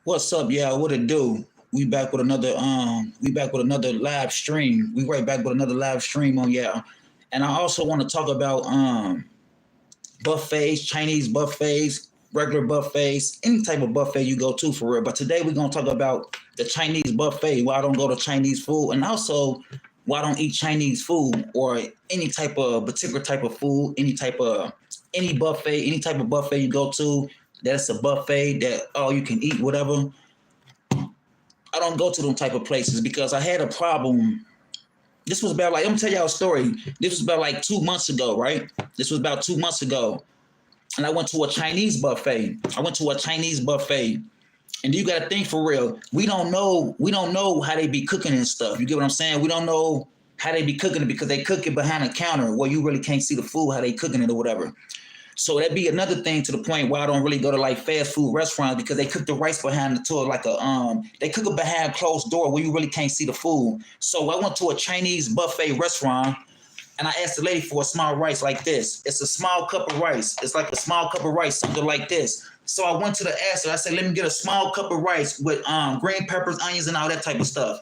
What's up, y'all? What it do? We back with another live stream. We right back with another live stream on y'all. And I also want to talk about buffets, Chinese buffets, regular buffets, any type of buffet you go to for real. But today we're gonna talk about the Chinese buffet, why I don't go to Chinese food, and also why I don't eat Chinese food or any type of particular type of food, any buffet, any type of buffet you go to that's a buffet that oh you can eat whatever. I don't go to them type of places because I had a problem. This was about like I'm gonna tell y'all a story. This was about like 2 months ago, right? This was about 2 months ago, and I went to a Chinese buffet. And you got to think for real. We don't know how they be cooking and stuff. You get what I'm saying? We don't know how they be cooking it because they cook it behind the counter where you really can't see the food how they cooking it or whatever. So that'd be another thing to the point where I don't really go to like fast food restaurants because they cook the rice behind the door like they cook it behind a closed door where you really can't see the food. So I went to a Chinese buffet restaurant and I asked the lady for a small rice like this. It's a small cup of rice. It's like a small cup of rice, something like this. So I went to the ask her. I said, let me get a small cup of rice with green peppers, onions, and all that type of stuff.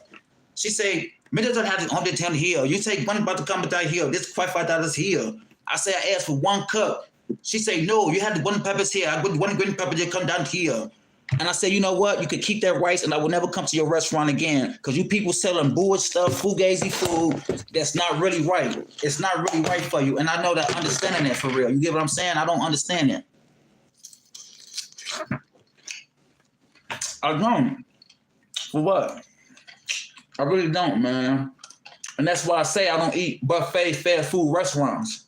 She said, me doesn't have to $110 here. You take money about to come down here. This $5 here. I said, I asked for 1 cup. She said, no, you had the one peppers here. I put 1 green pepper, you come down here. And I said, you know what? You can keep that rice and I will never come to your restaurant again because you people selling bull stuff, fugazi food that's not really right. It's not really right for you. And I know that understanding that for real. You get what I'm saying? I don't understand it. I don't. For what? I really don't, man. And that's why I say I don't eat buffet fast food restaurants.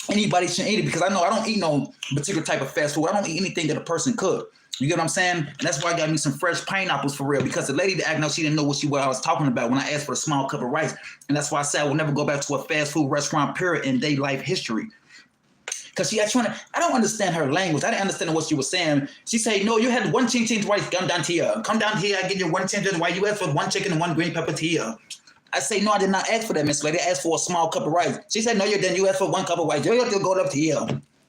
Anybody should eat it because I know I don't eat no particular type of fast food. I don't eat anything that a person cook. You get what I'm saying? And that's why I got me some fresh pineapples for real because the lady that acted, she didn't know what I was talking about when I asked for a small cup of rice. And that's why I said I will never go back to a fast food restaurant period in day life history. Because she actually, I don't understand her language. I didn't understand what she was saying. She said, no, you had 1 chicken rice, come down here. Come down here, I give you 1 chicken rice. You asked for 1 chicken and 1 green pepper here. I say, no, I did not ask for that, Miss Lady. I asked for a small cup of rice. She said, no, you didn't. You asked for 1 cup of rice. You have to go up to here.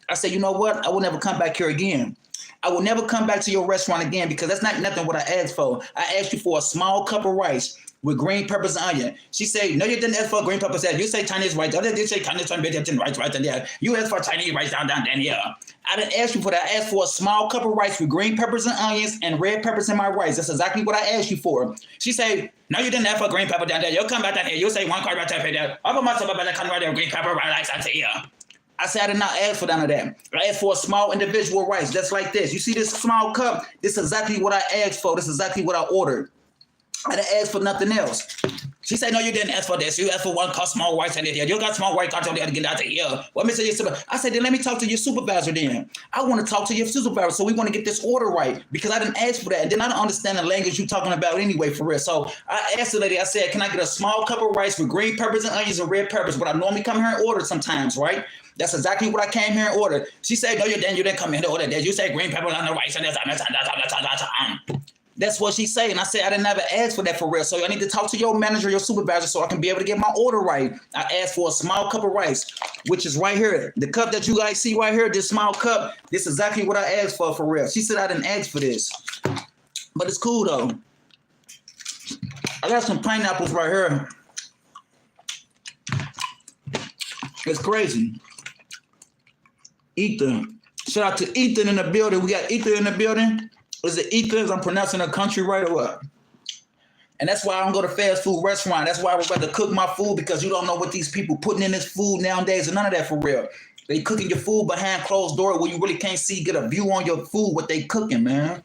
I said, you know what? I will never come back here again. I will never come back to your restaurant again because that's not nothing what I asked for. I asked you for a small cup of rice with green peppers and onion. She said, no, you didn't ask for green peppers. You say Chinese rice. I didn't say Chinese rice right there. You asked for Chinese rice down here. I didn't ask you for that. I asked for a small cup of rice with green peppers and onions and red peppers in my rice. That's exactly what I asked you for. She said, no, you didn't ask for green pepper down there. You'll come back down here. You'll say 1 cup right there. I'll put myself about that kind of green pepper rice out here. I said I did not ask for none of that. I asked for a small individual rice, just like this. You see this small cup? This is exactly what I asked for. This is exactly what I ordered. I didn't ask for nothing else. She said, no, you didn't ask for this. You asked for 1 cup small rice in here. You got small rice out there to get out of here. What me say your supervisor? I said, then let me talk to your supervisor then. I want to talk to your supervisor, so we want to get this order right because I didn't ask for that. And then I don't understand the language you're talking about anyway, for real. So I asked the lady, I said, can I get a small cup of rice with green peppers and onions and red peppers? What I normally come here and order sometimes, right? That's exactly what I came here and ordered. She said, no, you didn't come here to order that. You said green pepper on the rice and that's what she said. And I said, I didn't ever ask for that for real. So I need to talk to your manager, your supervisor, so I can be able to get my order right. I asked for a small cup of rice, which is right here. The cup that you guys see right here, this small cup, this is exactly what I asked for real. She said I didn't ask for this. But it's cool though. I got some pineapples right here. It's crazy. Ethan. Shout out to Ethan in the building. We got Ethan in the building. Is it Ethan? I'm pronouncing the country right or what? And that's why I don't go to fast food restaurant. That's why I would rather cook my food because you don't know what these people putting in this food nowadays and none of that for real. They cooking your food behind closed door where you really can't see, get a view on your food, what they cooking, man.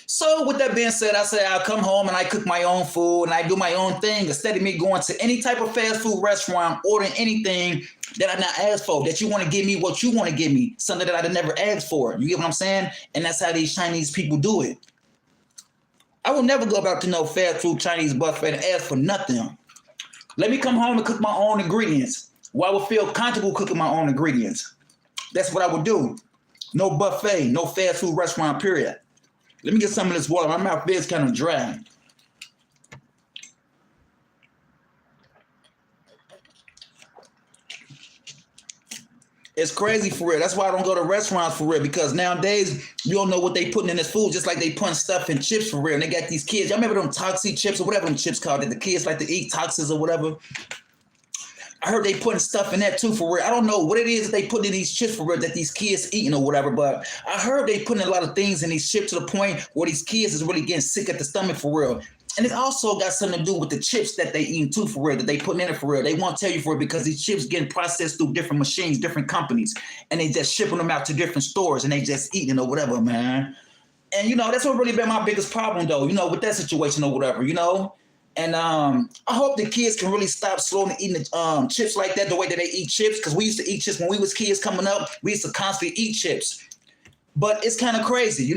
So with that being said, I say I come home and I cook my own food and I do my own thing instead of me going to any type of fast food restaurant, ordering anything that I not asked for, that you want to give me what you want to give me, something that I never asked for. You get what I'm saying? And that's how these Chinese people do it. I will never go back to no fast food Chinese buffet and ask for nothing. Let me come home and cook my own ingredients where I would feel comfortable cooking my own ingredients. That's what I would do. No buffet, no fast food restaurant, period. Let me get some of this water. My mouth is kind of dry. It's crazy for real. That's why I don't go to restaurants for real, because nowadays you don't know what they putting in this food, just like they putting stuff in chips for real. And they got these kids. Y'all remember them Toxie chips or whatever them chips called that the kids like to eat, Toxes or whatever? I heard they putting stuff in that too for real. I don't know what it is that they put in these chips for real that these kids eating or whatever, but I heard they putting a lot of things in these chips to the point where these kids is really getting sick at the stomach for real. And it also got something to do with the chips that they eating too for real, that they putting in it for real. They won't tell you for it because these chips getting processed through different machines, different companies, and they just shipping them out to different stores and they just eating or whatever, man. And, that's what really been my biggest problem though, with that situation or whatever, And I hope the kids can really stop slowly eating chips like that, the way that they eat chips, because we used to eat chips when we was kids coming up. We used to constantly eat chips. But it's kind of crazy,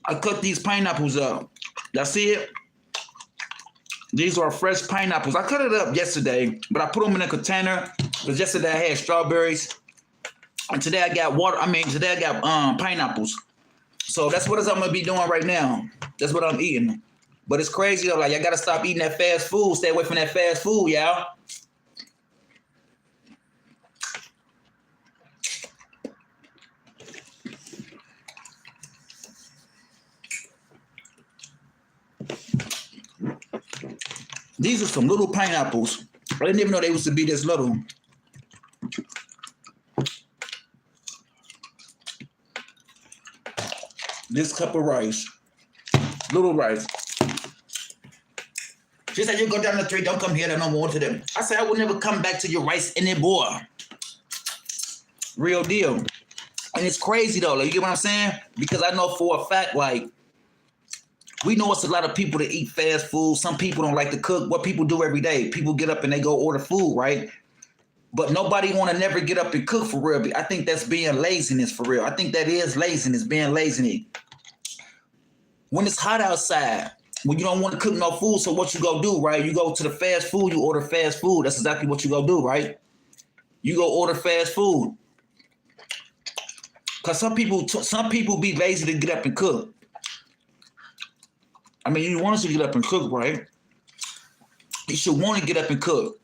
I cut these pineapples up. Y'all see it? These are fresh pineapples. I cut it up yesterday, but I put them in a container because yesterday I had strawberries. And today I got today I got pineapples. So that's what I'm going to be doing right now. That's what I'm eating. But it's crazy, though. Like, I got to stop eating that fast food. Stay away from that fast food, y'all. These are some little pineapples. I didn't even know they used to be this little. This cup of rice. Little rice. She said, you go down the street, don't come here no more to them. I said, I will never come back to your rice anymore. Real deal. And it's crazy though, like, you get what I'm saying? Because I know for a fact, like, we know it's a lot of people that eat fast food. Some people don't like to cook. What people do every day, people get up and they go order food, right? But nobody want to never get up and cook for real. I think that's being laziness for real. I think that is laziness, being lazy. When it's hot outside, when you don't want to cook no food, so what you go do, right? You go to the fast food, you order fast food. That's exactly what you go do, right? You go order fast food. Because some people be lazy to get up and cook. I mean, you want us to get up and cook, right? You should want to get up and cook.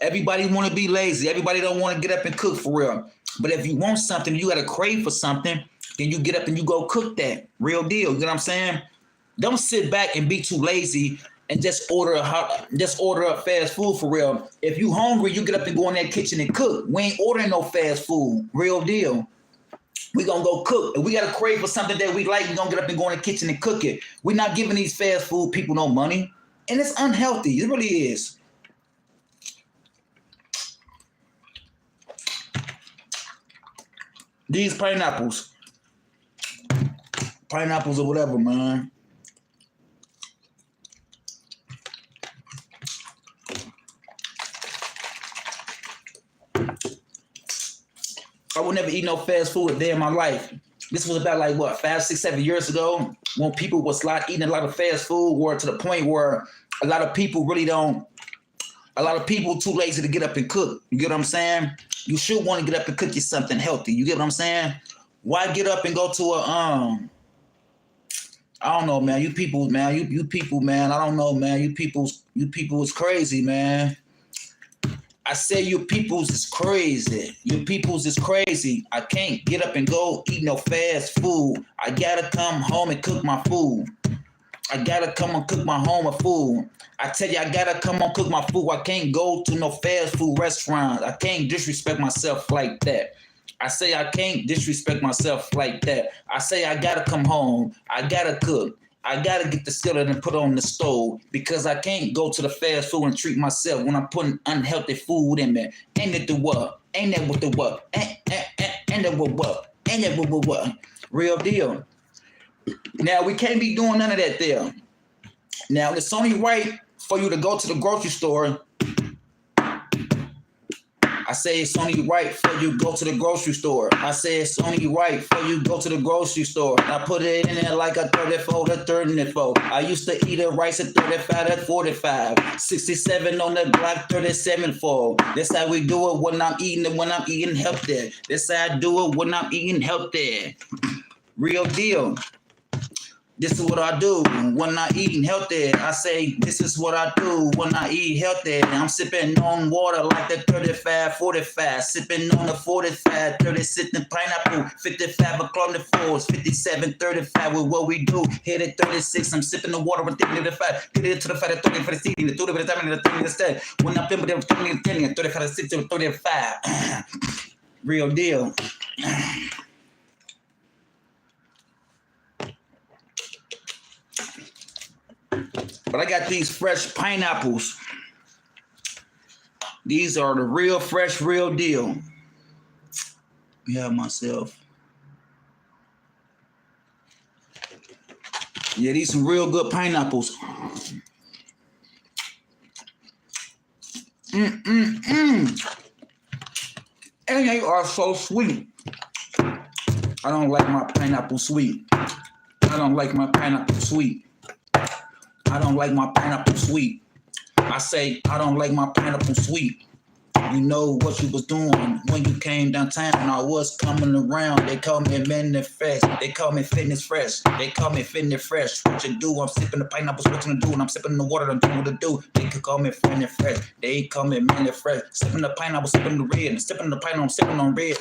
Everybody want to be lazy. Everybody don't want to get up and cook for real. But if you want something, you got to crave for something, then you get up and you go cook that. Real deal. You know what I'm saying? Don't sit back and be too lazy and just order a fast food for real. If you hungry, you get up and go in that kitchen and cook. We ain't ordering no fast food. Real deal. We gonna go cook. If we gotta crave for something that we like, we gonna get up and go in the kitchen and cook it. We're not giving these fast food people no money. And it's unhealthy. It really is. These pineapples or whatever, man. I would never eat no fast food a day in my life. This was about like, what, 5, 6, 7 years ago when people was eating a lot of fast food, or to the point where a lot of people too lazy to get up and cook. You get what I'm saying? You should want to get up and cook you something healthy. You get what I'm saying? Why get up and go to I don't know, man. You people, man. You people, man. I don't know, man. You people is crazy, man. I say you peoples is crazy. You peoples is crazy. I can't get up and go eat no fast food. I gotta come home and cook my food. I gotta come and cook my home food. I tell you, I gotta come and cook my food. I can't go to no fast food restaurant. I can't disrespect myself like that. I say I can't disrespect myself like that. I say I gotta come home. I gotta cook. I gotta get the skillet and put on the stove, because I can't go to the fast food and treat myself when I'm putting unhealthy food in there. Ain't it the what? Ain't that what the what? Ain't that what? Ain't that what? Real deal. Now, we can't be doing none of that there. Now, it's only right for you to go to the grocery store. I say it's only right for you to go to the grocery store. I say it's only right for you to go to the grocery store. I put it in there like a 34 to 34. I used to eat a rice at 35 to 45. 67 on the block, 37 for. That's how we do it when I'm eating healthy. That's how I do it when I'm eating healthy. Real deal. This is what I do when I eat healthy. I say, this is what I do when I eat healthy. I'm sipping on water like the 35, 45. Sipping on the 45, 30 sipping pineapple. 55 o'clock the fours, 57, 35 with what we do. Hit it 36, I'm sipping the water and thinking of the fat. Get it to the fat, 30 for the seating, the 30 for the time, and the 30 instead. When I'm pimping them, 30, 35, 60, 35. Real deal. But I got these fresh pineapples. These are the real fresh, real deal. Yeah, myself. Yeah, these some real good pineapples. And they are so sweet. I don't like my pineapple sweet. I don't like my pineapple sweet. I don't like my pineapple sweet. I say, I don't like my pineapple sweet. You know what you was doing when you came downtown. I was coming around. They call me Fitness Fresh. They call me Fitness Fresh. They call me Fitness Fresh. What you do? I'm sipping the pineapples. What you do? And I'm sipping the water. I'm doing what to do. They could call me Fitness Fresh. They call me Fitness Fresh. Sipping the pineapple, sipping the red. And sipping the pineapple, sipping on red.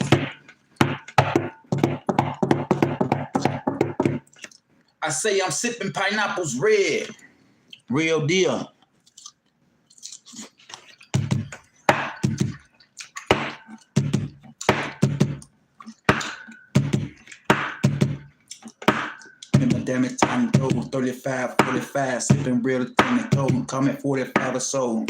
I say I'm sipping pineapples red. Real deal. Damn it, time to go. 35, 45, sipping real time to go. Call me 45 or so.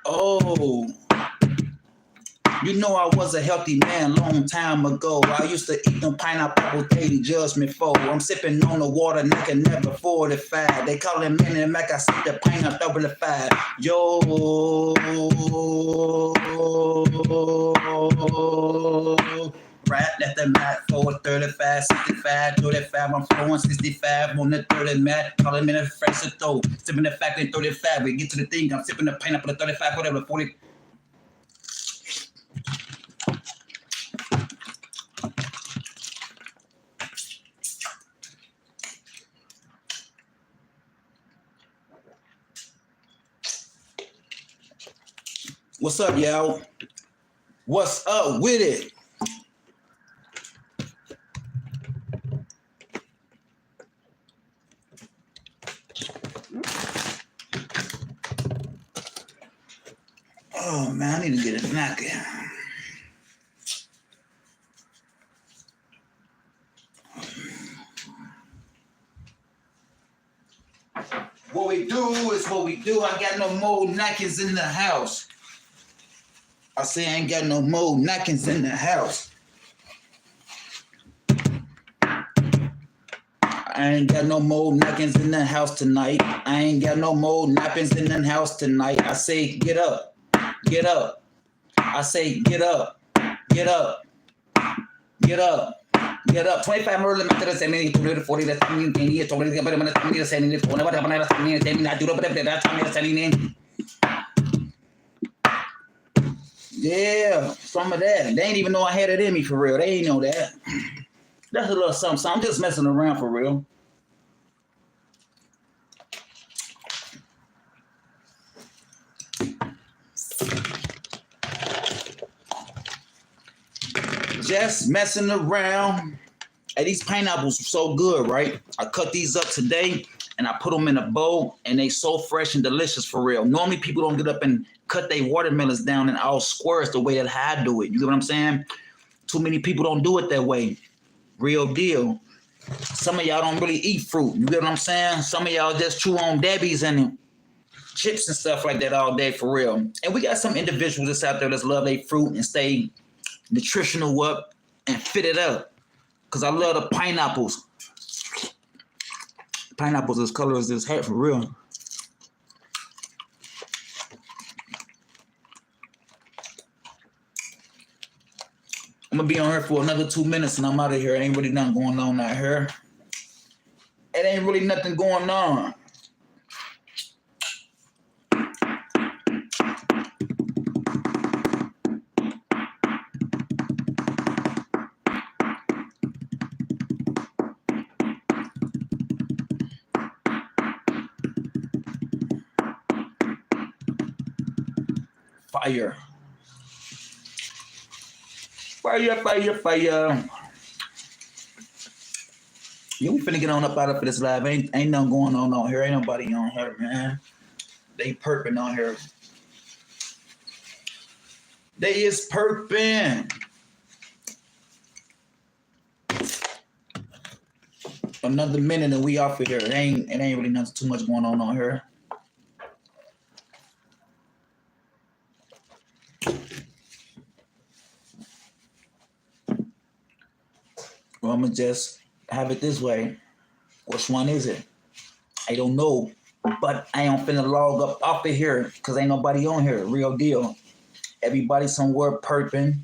Oh. You know I was a healthy man long time ago. I used to eat them pineapple daily, judge me for. I'm sipping on the water, nigga, never 45. They call it Minnie Mac, I sip the pineapple 35. Yo. Right, left the mat, forward 35, 65, 35. I'm flowing 65 on the 30 mat. Call it Minnie Fresh to throw. Sipping the factory 35. We get to the thing, I'm sipping the pineapple 35, whatever, 40. What's up, y'all? What's up with it? Oh man, I need to get a napkin. What we do is what we do. I got no more napkins in the house. I say I ain't got no more napkins in the house. I ain't got no more napkins in the house tonight. I ain't got no more napkins in the house tonight. I say get up, get up. I say get up, get up, get up. Get up. 25 more than 70, 40, that's 10 years, 20, but I'm going to send it. Whenever I'm going to send it, I do it, but that's how I'm sending in. Yeah, some of that. They ain't even know I had it in me for real. They ain't know that. That's a little something. So I'm just messing around for real. Just messing around. Hey, these pineapples are so good, right? I cut these up today and I put them in a bowl and they so fresh and delicious for real. Normally people don't get up and cut their watermelons down in all squares the way that I do it. You get what I'm saying? Too many people don't do it that way. Real deal. Some of y'all don't really eat fruit. You get what I'm saying? Some of y'all just chew on Debbie's and chips and stuff like that all day for real. And we got some individuals that's out there that love their fruit and stay nutritional up and fit it up. Because I love the pineapples. Pineapples as color as this hat for real. I'm going to be on here for another 2 minutes and I'm out of here. Ain't really nothing going on out here. It ain't really nothing going on. Fire. Fire, fire, fire. Yeah, we finna get on up out of this live. Ain't nothing going on here. Ain't nobody on here, man. They perping on here. They is perping. Another minute and we off of here. It ain't really nothing too much going on here. Well, I'm gonna just have it this way. Which one is it? I don't know. But I ain't finna log up off of here because ain't nobody on here. Real deal. Everybody somewhere perping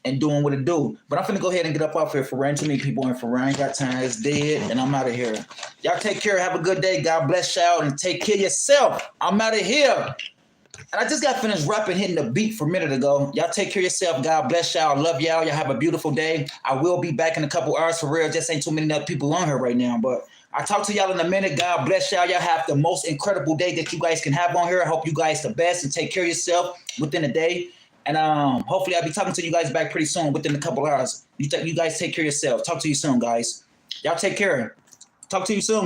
and doing what it do. But I'm finna go ahead and get up off here for real. Too many people in for real. I ain't got time. It's dead and I'm out of here. Y'all take care. Have a good day. God bless y'all and take care of yourself. I'm out of here. And I just got finished rapping, hitting the beat for a minute ago. Y'all take care of yourself. God bless y'all. Love y'all. Y'all have a beautiful day. I will be back in a couple hours for real. Just ain't too many other people on here right now. But I'll talk to y'all in a minute. God bless y'all. Y'all have the most incredible day that you guys can have on here. I hope you guys the best and take care of yourself within a day. And hopefully I'll be talking to you guys back pretty soon within a couple hours. You guys take care of yourself. Talk to you soon, guys. Y'all take care. Talk to you soon.